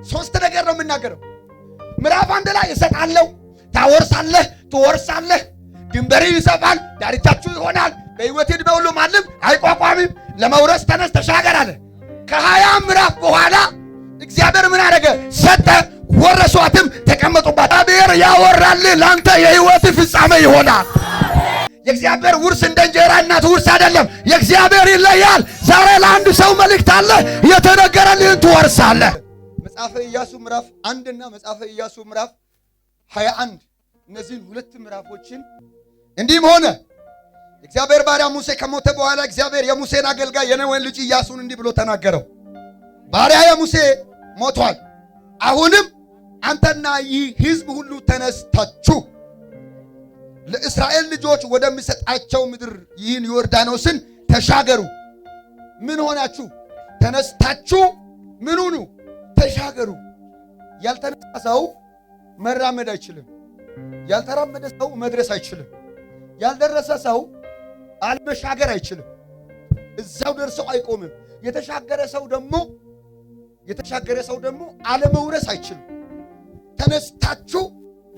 ሶስት ነገር ነው የምናገረው። ምዕራፍ 1 ላይ እሰጣለሁ፣ ታወርሳለህ፣ ትወርሳለህ፣ ድንበሪ ይሰፋል፣ ዳርቻችሁ ይሆናል፣ በሕይወት ዕድሜ ሁሉ ማንም አይቋቋምም፣ ለመውረስ ተነስ ተሻገር አለ። ከ20 ምዕራፍ በኋላ እግዚአብሔር ምን አደረገ? ሰጠ፣ ወረሷትም፣ ተቀመጡባት። እግዚአብሔር ያወራል ላንተ የሕይወት ፍጻሜ ይሆናል። የእግዚአብሔር ውርስ እንደ እንጀራ እናት ውርስ አይደለም። የእግዚአብሔር ይለያል። ዛሬ ለአንድ ሰው መልእክት አለ። የተነገረልህን ትወርሳለህ። መጽሐፈ ኢያሱ ምዕራፍ 1 እና መጽሐፈ ኢያሱ ምዕራፍ 21 እነዚህን ሁለት ምዕራፎችን እንዲህም ሆነ እግዚአብሔር ባሪያ ሙሴ ከሞተ በኋላ እግዚአብሔር የሙሴን አገልጋይ የነዌን ልጅ ኢያሱን እንዲህ ብሎ ተናገረው። ባሪያ ሙሴ ሞቷል። አሁንም አንተና ይህ ሕዝብ ሁሉ ተነስታችሁ ለእስራኤል ልጆች ወደሚሰጣቸው ምድር ይህን ዮርዳኖስን ተሻገሩ። ምን ሆናችሁ? ተነስታችሁ ምን ሁኑ? ተሻገሩ። ያልተነሳ ሰው መራመድ አይችልም። ያልተራመደ ሰው መድረስ አይችልም። ያልደረሰ ሰው አለመሻገር አይችልም። እዛው ደርሶ አይቆምም። የተሻገረ ሰው ደግሞ አለመውረስ አይችልም። ተነስታችሁ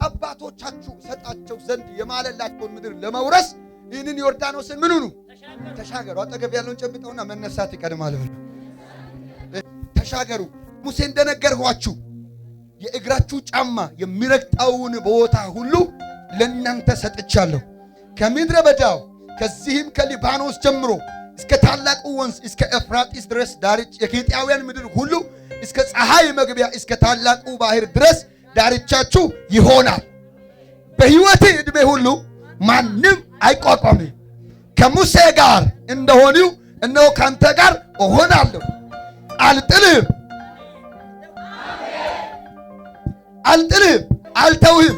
አባቶቻችሁ ሰጣቸው ዘንድ የማለላቸውን ምድር ለመውረስ ይህንን ዮርዳኖስን ምን ሁኑ? ተሻገሩ። አጠገብ ያለውን ጨብጠውና መነሳት ይቀድማል ብሎ ተሻገሩ። ሙሴ እንደነገርኋችሁ የእግራችሁ ጫማ የሚረግጠውን ቦታ ሁሉ ለእናንተ ሰጥቻለሁ። ከምድረ በዳው ከዚህም ከሊባኖስ ጀምሮ እስከ ታላቁ ወንዝ እስከ ኤፍራጢስ ድረስ ዳርቻ የኬጢያውያን ምድር ሁሉ እስከ ፀሐይ መግቢያ እስከ ታላቁ ባህር ድረስ ዳርቻችሁ ይሆናል። በሕይወት ዕድሜ ሁሉ ማንም አይቋቋምም። ከሙሴ ጋር እንደሆንሁ እነሆ ካንተ ጋር እሆናለሁ። አልጥልህም፣ አልተውህም።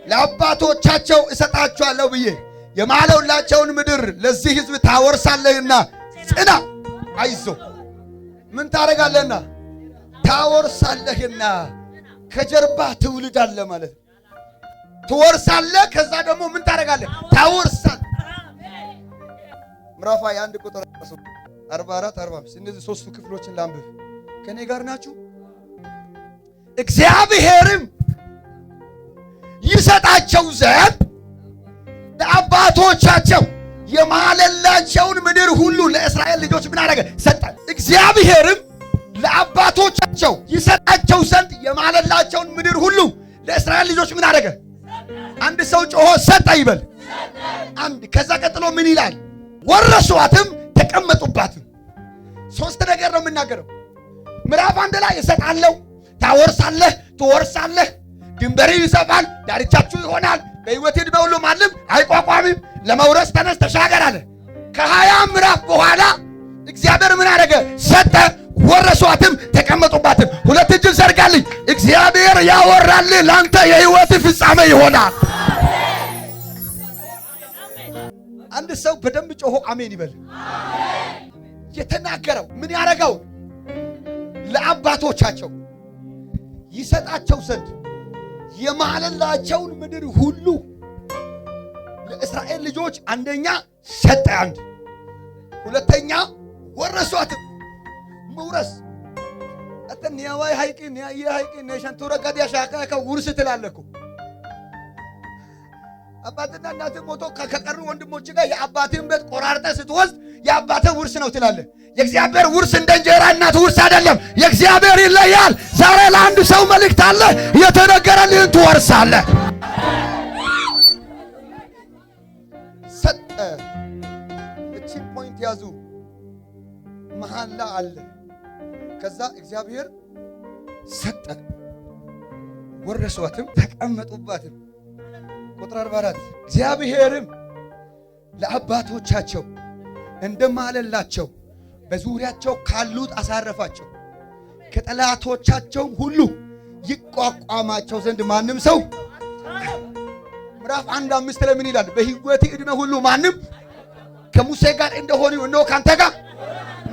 ለአባቶቻቸው እሰጣቸዋለሁ ብዬ የማለውላቸውን ምድር ለዚህ ሕዝብ ታወርሳለህና ጽና። አይዞ ምን ታደርጋለህና? ታወርሳለህና ከጀርባ ትውልድ አለ ማለት ነው። ትወርሳለህ። ከዛ ደግሞ ምን ታደርጋለህ? ታወርሳለህ። ምዕራፍ 1 ቁጥር 44 45 እነዚህ ሶስቱ ክፍሎችን ላንብብ። ከኔ ጋር ናችሁ? እግዚአብሔርም ይሰጣቸው ዘንድ ለአባቶቻቸው የማለላቸውን ምድር ሁሉ ለእስራኤል ልጆች ምን አደረገ? ሰጠ። እግዚአብሔርም ለአባቶቻቸው ይሰጣቸው ዘንድ የማለላቸውን ምድር ሁሉ ለእስራኤል ልጆች ምን አደረገ? አንድ ሰው ጮሆ ሰጠ ይበል። አንድ። ከዛ ቀጥሎ ምን ይላል? ወረሷትም፣ ተቀመጡባትም። ሶስት ነገር ነው የምናገረው። ምዕራፍ 1 ላይ እሰጣለሁ፣ ታወርሳለህ፣ ትወርሳለህ፣ ድንበሪ ይሰፋል፣ ዳርቻችሁ ይሆናል፣ በሕይወት ዕድሜ ሁሉ ማንም አይቋቋምም፣ ለመውረስ ተነስ ተሻገር አለ። ከ20 ምዕራፍ በኋላ እግዚአብሔር ምን አደረገ? ሰጠ፣ ወረሷትም፣ ተቀመጡባትም። ሁለት እጅን ዘርጋልኝ። እግዚአብሔር ያወራል ላንተ የሕይወት ፍጻሜ ይሆናል። አንድ ሰው በደንብ ጮሆ አሜን ይበል። የተናገረው ምን ያደረገው? ለአባቶቻቸው ይሰጣቸው ዘንድ የማለላቸውን ምድር ሁሉ ለእስራኤል ልጆች አንደኛ ሰጠ፣ አንድ ሁለተኛ ወረሷትም። መውረስ አተንያዋይ ሃይቂን ያየ ሃይቂን ነሽንቱራ ጋዲያ ሻካ ውርስ ትላለኩ። አባትና እናት ሞቶ ከቀሩ ወንድሞች ጋር የአባትን ቤት ቆራርጠህ ስትወስድ የአባትህ ውርስ ነው ትላለህ። የእግዚአብሔር ውርስ እንደ እንጀራ እናት ውርስ አይደለም። የእግዚአብሔር ይለያል። ዛሬ ለአንድ ሰው መልእክት አለ። የተነገረልህን ትወርሳለህ። ሰጠ። እቺን ፖይንት ያዙ። መሐላ አለ። ከዛ እግዚአብሔር ሰጠ፣ ወረሷትም፣ ተቀመጡባትም። ቁጥር 44 እግዚአብሔርም ለአባቶቻቸው እንደማለላቸው በዙሪያቸው ካሉት አሳረፋቸው፣ ከጠላቶቻቸውም ሁሉ ይቋቋማቸው ዘንድ ማንም ሰው። ምዕራፍ 1:5 ላይ ምን ይላል? በሕይወት ዕድሜ ሁሉ ማንም ከሙሴ ጋር እንደሆኑ እነሆ ካንተ ጋር።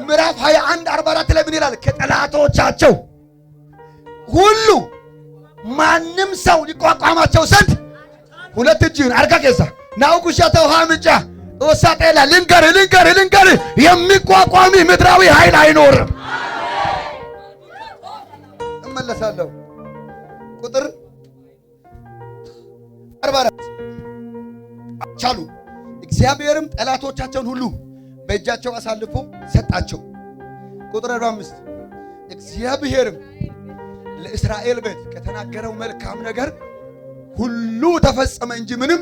ምዕራፍ 21:44 ላይ ምን ይላል? ከጠላቶቻቸው ሁሉ ማንም ሰው ሊቋቋማቸው ዘንድ። ሁለት እጅን አርጋጌዛ ናውቁሻተው ሃምጫ ወሳጤላ ልንገር የሚቋቋም ምድራዊ ኃይል አይኖርም። እመለሳለሁ። ቁጥር 44 ቻሉ። እግዚአብሔርም ጠላቶቻቸውን ሁሉ በእጃቸው አሳልፎ ሰጣቸው። ቁጥር 45 እግዚአብሔርም ለእስራኤል ቤት ከተናገረው መልካም ነገር ሁሉ ተፈጸመ እንጂ ምንም።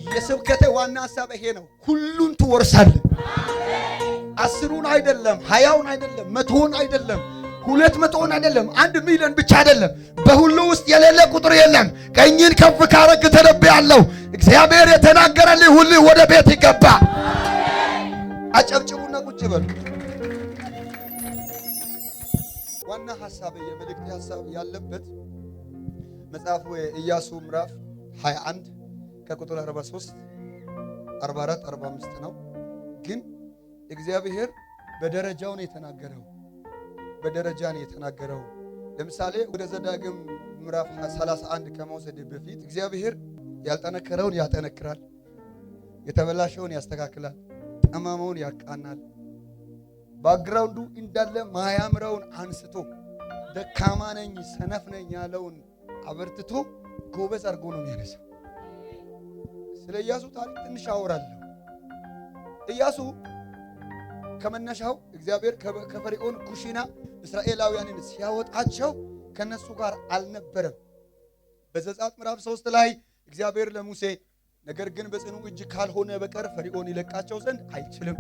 የስብከቴ ዋና ሐሳብ ይሄ ነው። ሁሉን ትወርሳለህ። 10ን አይደለም፣ 20ን አይደለም፣ 100ን አይደለም፣ 200ን አይደለም፣ 1 ሚሊዮን ብቻ አይደለም። በሁሉ ውስጥ የሌለ ቁጥር የለም። ቀኝን ከፍ ካረግ ተነብያለሁ። እግዚአብሔር የተናገረልህ ሁሉ ወደ ቤት ይገባ። አጨብጭቡና ቁጭ በሉ። ዋና ሐሳብ የመልእክት ሐሳብ ያለበት መጽሐፉ ኢያሱ ምዕራፍ 21 ከቁጥር 43 44 45 ነው። ግን እግዚአብሔር በደረጃው ነው የተናገረው። በደረጃ ነው የተናገረው። ለምሳሌ ወደ ዘዳግም ምዕራፍ 31 ከመውሰድ በፊት እግዚአብሔር ያልጠነከረውን ያጠነክራል፣ የተበላሸውን ያስተካክላል፣ ጠማማውን ያቃናል። ባክግራውንዱ እንዳለ ማያምረውን አንስቶ ደካማ ነኝ ሰነፍ ነኝ ያለውን አበርትቶ ጎበዝ አድርጎ ነው የሚያነሳው። ስለ ኢያሱ ታሪክ ትንሽ አወራለሁ። ኢያሱ ከመነሻው እግዚአብሔር ከፈርዖን ኩሽና እስራኤላውያንን ሲያወጣቸው ከነሱ ጋር አልነበረም። በዘጸአት ምዕራፍ 3 ላይ እግዚአብሔር ለሙሴ ነገር ግን በጽኑ እጅ ካልሆነ በቀር ፈርዖን ይለቃቸው ዘንድ አይችልም፣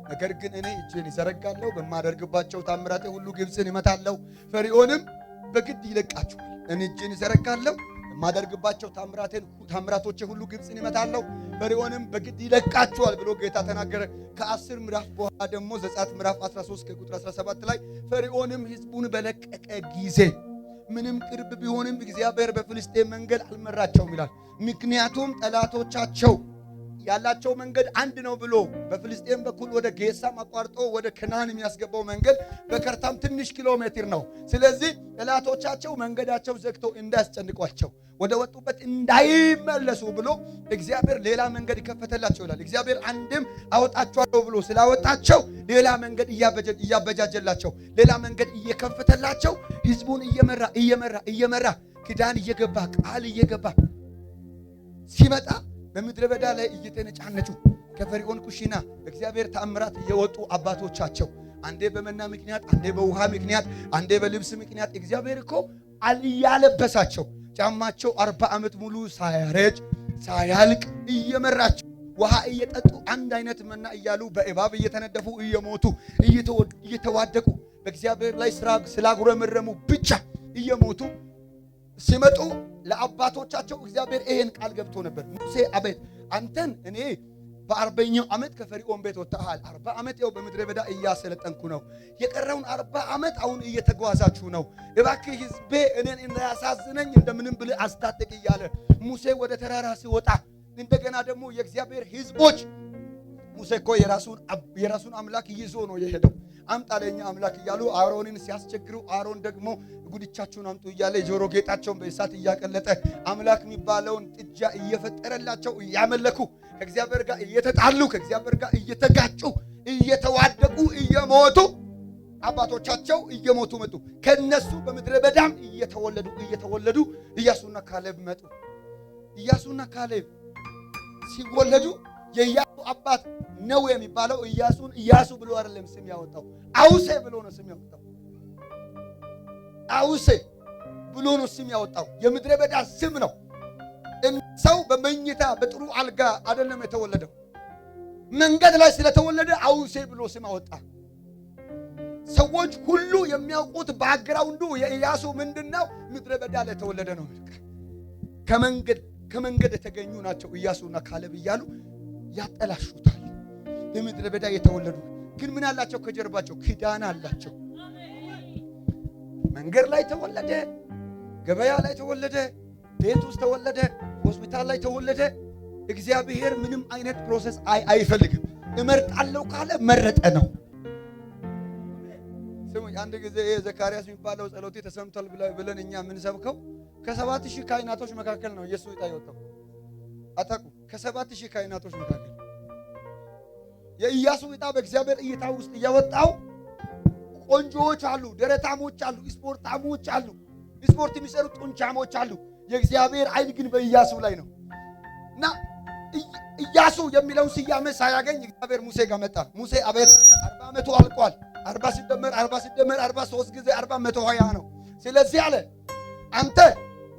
ነገር ግን እኔ እጄን ይዘረጋለሁ፣ በማደርግባቸው ታምራቴ ሁሉ ግብፅን ይመታለሁ፣ ፈርዖንም በግድ ይለቃቸዋል። እኔ እጄን ይዘረጋለሁ፣ በማደርግባቸው ታምራቶቼ ሁሉ ግብፅን ይመታለሁ፣ ፈርዖንም በግድ ይለቃቸዋል ብሎ ጌታ ተናገረ። ከ10 ምዕራፍ በኋላ ደግሞ ዘጸአት ምዕራፍ 13 ከቁጥር 17 ላይ ፈርዖንም ሕዝቡን በለቀቀ ጊዜ ምንም ቅርብ ቢሆንም እግዚአብሔር በፍልስጤም መንገድ አልመራቸውም ይላል። ምክንያቱም ጠላቶቻቸው ያላቸው መንገድ አንድ ነው ብሎ በፍልስጤም በኩል ወደ ጌሳም አቋርጦ ወደ ከናን የሚያስገባው መንገድ በከርታም ትንሽ ኪሎ ሜትር ነው። ስለዚህ ጠላቶቻቸው መንገዳቸው ዘግተው እንዳያስጨንቋቸው ወደ ወጡበት እንዳይመለሱ ብሎ እግዚአብሔር ሌላ መንገድ ይከፈተላቸው ይላል። እግዚአብሔር አንድም አወጣቸዋለሁ ብሎ ስላወጣቸው ሌላ መንገድ እያበጃጀላቸው ሌላ መንገድ እየከፈተላቸው ሕዝቡን እየመራ ኪዳን እየገባ ቃል እየገባ ሲመጣ በምድረ በዳ ላይ እየተነጫነጩ ከፈርዖን ኩሽና በእግዚአብሔር ተአምራት የወጡ አባቶቻቸው አንዴ በመና ምክንያት፣ አንዴ በውሃ ምክንያት፣ አንዴ በልብስ ምክንያት እግዚአብሔር እኮ አልያለበሳቸው ጫማቸው 40 ዓመት ሙሉ ሳያረጅ ሳያልቅ እየመራቸው ውሃ እየጠጡ አንድ አይነት መና እያሉ በእባብ እየተነደፉ እየሞቱ እየተዋደቁ በእግዚአብሔር ላይ ስላጉረመረሙ ብቻ እየሞቱ ሲመጡ ለአባቶቻቸው እግዚአብሔር ይሄን ቃል ገብቶ ነበር። ሙሴ አቤት አንተን እኔ በ40ኛው ዓመት ከፈርዖን ቤት ወጣሃል። 40 ዓመት ያው በምድረ በዳ እያሰለጠንኩ ነው። የቀረውን 40 ዓመት አሁን እየተጓዛችሁ ነው። እባክህ ሕዝቤ እኔን እንዳያሳዝነኝ እንደምንም ብለህ አስታጥቅ እያለ ሙሴ ወደ ተራራ ሲወጣ እንደገና ደግሞ የእግዚአብሔር ሕዝቦች ሙሴ እኮ የራሱን አምላክ ይዞ ነው የሄደው። አምጣ ለኛ አምላክ እያሉ አሮንን ሲያስቸግሩ አሮን ደግሞ ጉድቻችሁን አምጡ እያለ የጆሮ ጌጣቸውን በእሳት እያቀለጠ አምላክ የሚባለውን ጥጃ እየፈጠረላቸው እያመለኩ ከእግዚአብሔር ጋር እየተጣሉ ከእግዚአብሔር ጋር እየተጋጩ እየተዋደቁ እየሞቱ አባቶቻቸው እየሞቱ መጡ። ከነሱ በምድረ በዳም እየተወለዱ ኢያሱና ካሌብ መጡ። ኢያሱና ካሌብ ሲወለዱ የኢያሱ አባት ነው የሚባለው ኢያሱን ኢያሱ ብሎ አይደለም ስም ያወጣው፣ አውሴ ብሎ ነው ስም ያወጣው። አውሴ ብሎ ነው ስም ያወጣው። የምድረ በዳ ስም ነው። ሰው በመኝታ በጥሩ አልጋ አይደለም የተወለደው። መንገድ ላይ ስለተወለደ አውሴ ብሎ ስም አወጣ። ሰዎች ሁሉ የሚያውቁት ባክግራውንዱ የኢያሱ ምንድነው? ምድረ በዳ ላይ ተወለደ ነው። ከመንገድ የተገኙ ናቸው ኢያሱና ካሌብ እያሉ ያጠላሹታል። በምድረ በዳ የተወለዱ ግን ምን አላቸው? ከጀርባቸው ኪዳን አላቸው። መንገድ ላይ ተወለደ፣ ገበያ ላይ ተወለደ፣ ቤት ውስጥ ተወለደ፣ ሆስፒታል ላይ ተወለደ። እግዚአብሔር ምንም አይነት ፕሮሰስ አይፈልግም። እመርጣለሁ ካለ መረጠ ነው። ስሙ አንድ ጊዜ ዘካርያስ የሚባለው ጸሎቴ ተሰምቷል ብለን እኛ የምንሰብከው ከ7000 ካህናቶች መካከል ነው ኢየሱስ ዕጣ የወጣው። አታውቁ? ከ7000 ካህናቶች መካከል የኢያሱ ዕጣ በእግዚአብሔር እይታ ውስጥ እያወጣው ቆንጆዎች አሉ፣ ደረታሞች አሉ፣ ስፖርታሞች አሉ፣ ስፖርት የሚሰሩ ጡንቻሞች አሉ። የእግዚአብሔር ዓይን ግን በኢያሱ ላይ ነው እና ኢያሱ የሚለውን ስያሜ ሳያገኝ እግዚአብሔር ሙሴ ጋር መጣ። ሙሴ አቤት 40 ዓመቱ አልቋል። 40 ሲደመር 43 ጊዜ 40 120 ነው። ስለዚህ አለ አንተ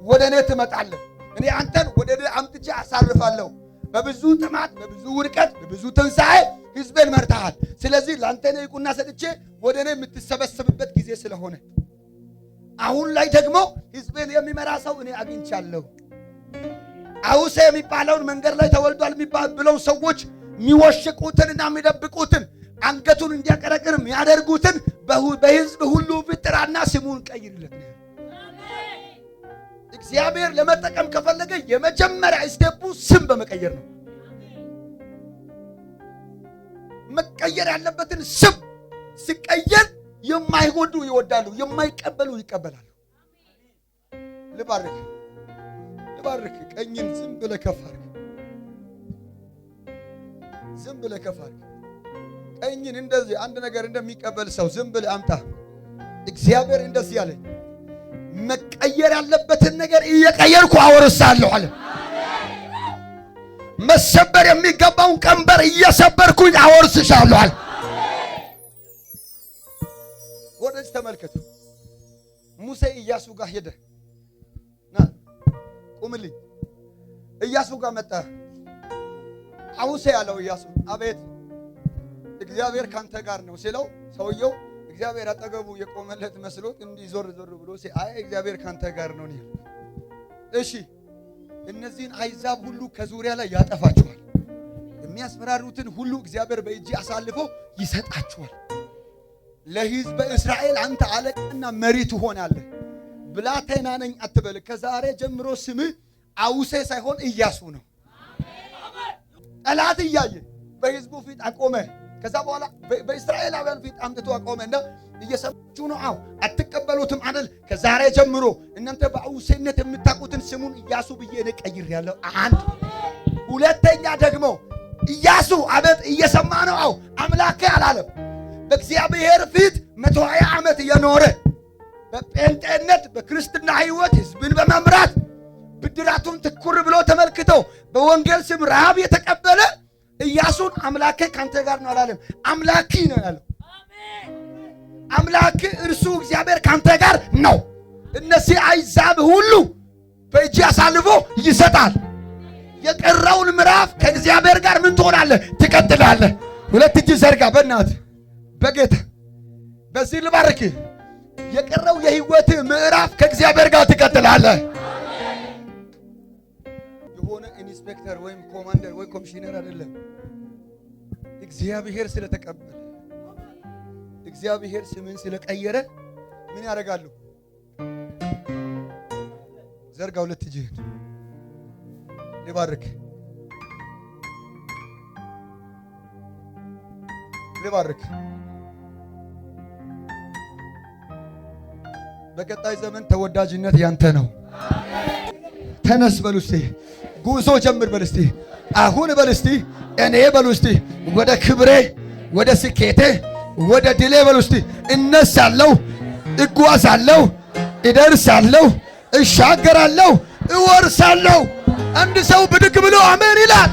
ወደ እኔ ትመጣለህ፣ እኔ አንተን ወደ እኔ አምጥቼ አሳርፋለሁ። በብዙ ጥማት፣ በብዙ ውድቀት፣ በብዙ ትንሣኤ ሕዝቤን መርተሃል። ስለዚህ ለአንተ እኔ ዕውቅና ሰጥቼ ወደ እኔ የምትሰበሰብበት ጊዜ ስለሆነ አሁን ላይ ደግሞ ሕዝቤን የሚመራ ሰው እኔ አግኝቻለሁ። አውሴ የሚባለውን መንገድ ላይ ተወልዷል የሚባለው ሰዎች የሚወሽቁትንና የሚደብቁትን አንገቱን እንዲያቀረቅር የሚያደርጉትን በሕዝብ ሁሉ ፍጥራና ስሙን ቀይርለት። እግዚአብሔር ለመጠቀም ከፈለገ የመጀመሪያ ስቴፑ ስም በመቀየር ነው። መቀየር ያለበትን ስም ሲቀየር የማይወዱ ይወዳሉ፣ የማይቀበሉ ይቀበላሉ። ልባርክ ቀኝን ዝም ብለህ ከፍ አድርግ። ዝም ብለህ ከፍ አድርግ ቀኝን። እንደዚህ አንድ ነገር እንደሚቀበል ሰው ዝም ብለህ አምጣ። እግዚአብሔር እንደዚህ አለኝ፣ መቀየር ያለበትን ነገር እየቀየርኩ አወርሳለሁ አለ። መሰበር የሚገባውን ቀንበር እየሰበርኩኝ አወርስሻለሁ አለ። ወደዚህ ተመልከቱ። ሙሴ ኢያሱ ጋር ሄደ። ቁምልኝ። ኢያሱ ጋር መጣ። አውሴ ያለው ኢያሱ አቤት እግዚአብሔር ካንተ ጋር ነው ሲለው ሰውየው እግዚአብሔር አጠገቡ የቆመለት መስሎት እንዲህ ዞር ብሎ አይ እግዚአብሔር ካንተ ጋር ነው ይላል። እሺ እነዚህን አሕዛብ ሁሉ ከዙሪያ ላይ ያጠፋቸዋል። የሚያስፈራሩትን ሁሉ እግዚአብሔር በእጅ አሳልፎ ይሰጣቸዋል። ለሕዝበ እስራኤል አንተ አለቃና መሪ ትሆናለህ። ብላቴና ነኝ አትበል። ከዛሬ ጀምሮ ስምህ አውሴ ሳይሆን ኢያሱ ነው። ጠላት እያየ በሕዝቡ ፊት አቆመ። ከዛ በኋላ በእስራኤላውያን ፊት አምጥቶ አቆመና እየሰማችሁ ነው? አዎ አትቀበሉትም አይደል? ከዛሬ ጀምሮ እናንተ በአውሴነት የምታውቁትን ስሙን ኢያሱ ብዬ እኔ ቀይሬያለሁ። አንድ ሁለተኛ ደግሞ ኢያሱ አቤት እየሰማ ነው? አዎ አምላኬ አላለም። በእግዚአብሔር ፊት 120 ዓመት የኖረ በጴንጤነት በክርስትና ሕይወት ሕዝብን በመምራት ብድራቱን ትኩር ብሎ ተመልክተው በወንጌል ስም ረሃብ የተቀበለ ኢያሱን አምላኬ ካንተ ጋር ነው አላለም። አምላኪ ነው ያለው። አምላክ እርሱ እግዚአብሔር ካንተ ጋር ነው። እነዚህ አሕዛብ ሁሉ በእጅ አሳልፎ ይሰጣል። የቀረውን ምዕራፍ ከእግዚአብሔር ጋር ምን ትሆናለህ? ትቀጥላለህ። ሁለት እጅ ዘርጋ በእናትህ በጌታ በዚህ ልባርክ። የቀረው የህይወት ምዕራፍ ከእግዚአብሔር ጋር ትቀጥላለህ። የሆነ ኢንስፔክተር ወይም ኮማንደር ወይ ኮሚሽነር አይደለም። እግዚአብሔር ስለተቀበለ እግዚአብሔር ስምን ስለቀየረ ምን ያደርጋሉ? ዘርጋ ሁለት እጅህን ልባርክ። በቀጣይ ዘመን ተወዳጅነት ያንተ ነው። ተነስ በሉ እስቲ፣ ጉዞ ጀምር በሉ እስቲ፣ አሁን በሉ እስቲ፣ እኔ በሉ እስቲ፣ ወደ ክብሬ፣ ወደ ስኬቴ፣ ወደ ድሌ በሉ እስቲ፣ እነሳለሁ፣ እጓዛለሁ፣ እደርሳለሁ፣ እሻገራለሁ፣ እወርሳለሁ። አንድ ሰው ብድግ ብሎ አሜን ይላል።